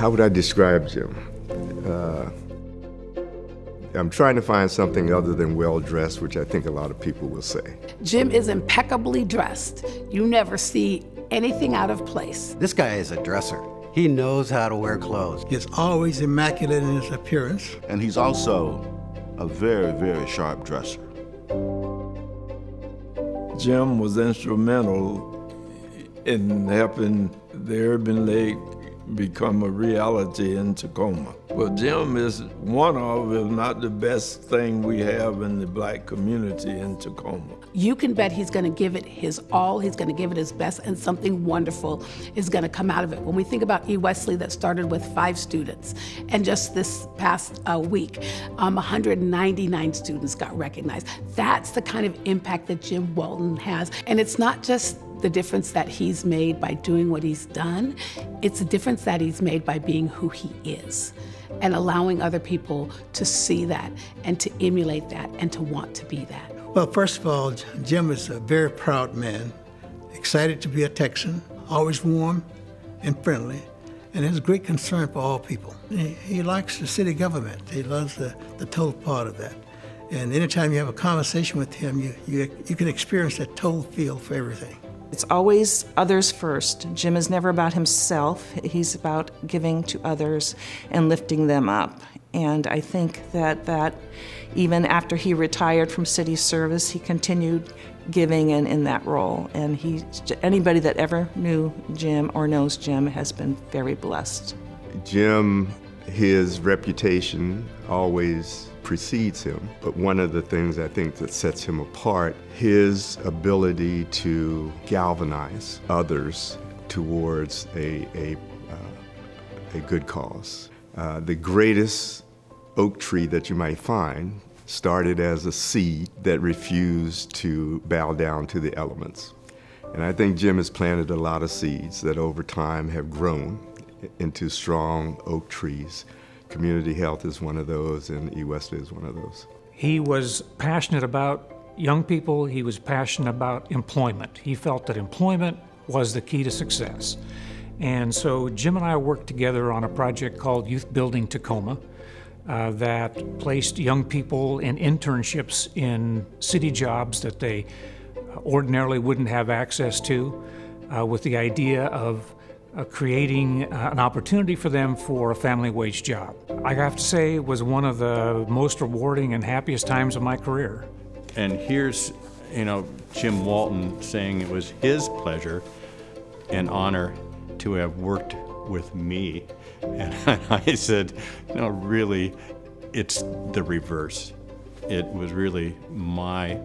How would I describe Jim? I'm trying to find something other than well-dressed, which I think a lot of people will say. Jim is impeccably dressed. You never see anything out of place. This guy is a dresser. He knows how to wear clothes. He's always immaculate in his appearance. And he's also a very, very sharp dresser. Jim was instrumental in helping the urban lake become a reality in Tacoma. But Jim is one of, if not the best thing we have in the black community in Tacoma. You can bet he's going to give it his all, he's going to give it his best, and something wonderful is going to come out of it. When we think about E. Wesley that started with 5 students, and just this past week, 199 students got recognized. That's the kind of impact that Jim Walton has. And it's not just the difference that he's made by doing what he's done, it's a difference that he's made by being who he is and allowing other people to see that and to emulate that and to want to be that. Well, first of all, Jim is a very proud man, excited to be a Texan, always warm and friendly, and has great concern for all people. He likes the city government. He loves the total part of that. And anytime you have a conversation with him, you can experience that total feel for everything. It's always others first. Jim is never about himself. He's about giving to others and lifting them up. And I think that even after he retired from city service, he continued giving in that role. And anybody that ever knew Jim or knows Jim has been very blessed. Jim, his reputation always precedes him, but one of the things I think that sets him apart, his ability to galvanize others towards a good cause. The greatest oak tree that you might find started as a seed that refused to bow down to the elements. And I think Jim has planted a lot of seeds that over time have grown into strong oak trees. Community health is one of those, and E. Wesley is one of those. He was passionate about young people. He was passionate about employment. He felt that employment was the key to success. And so Jim and I worked together on a project called Youth Building Tacoma that placed young people in internships in city jobs that they ordinarily wouldn't have access to, with the idea of creating an opportunity for them for a family wage job. I have to say it was one of the most rewarding and happiest times of my career. And here's, Jim Walton saying it was his pleasure and honor to have worked with me. And I said, really, it's the reverse. It was really my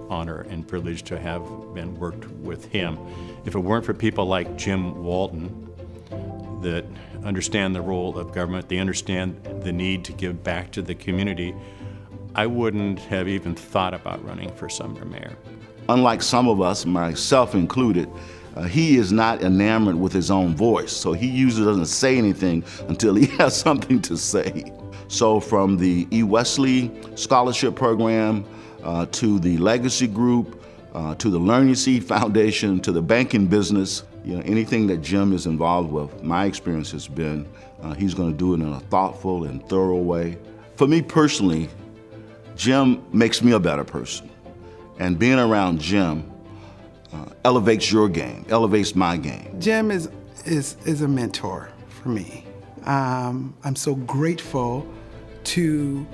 honor and privilege to have been worked with him. If it weren't for people like Jim Walton that understand the role of government, they understand the need to give back to the community, I wouldn't have even thought about running for summer mayor. Unlike some of us, myself included, he is not enamored with his own voice, so he usually doesn't say anything until he has something to say. So from the E. Wesley Scholarship Program, to the Legacy Group, to the Learning Seed Foundation, to the banking business, anything that Jim is involved with, my experience has been he's going to do it in a thoughtful and thorough way. For me personally, Jim makes me a better person. And being around Jim elevates your game, elevates my game. Jim is a mentor for me. I'm so grateful to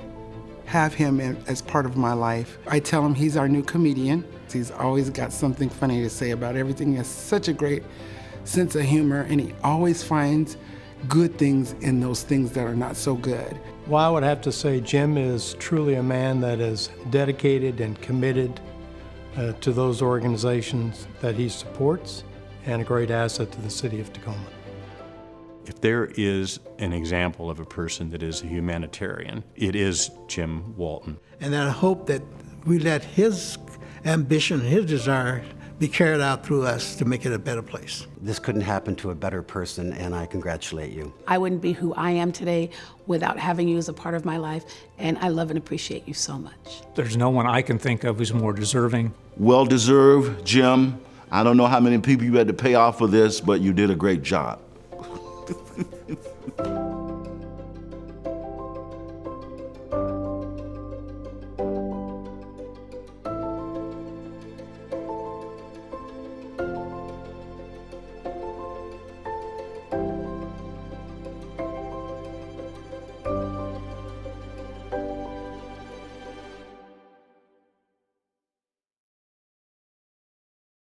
have him as part of my life. I tell him he's our new comedian. He's always got something funny to say about everything. He has such a great sense of humor, and he always finds good things in those things that are not so good. Well, I would have to say Jim is truly a man that is dedicated and committed to those organizations that he supports, and a great asset to the city of Tacoma. If there is an example of a person that is a humanitarian, it is Jim Walton. And I hope that we let his ambition and his desire be carried out through us to make it a better place. This couldn't happen to a better person, and I congratulate you. I wouldn't be who I am today without having you as a part of my life, and I love and appreciate you so much. There's no one I can think of who's more deserving. Well deserved, Jim. I don't know how many people you had to pay off for this, but you did a great job.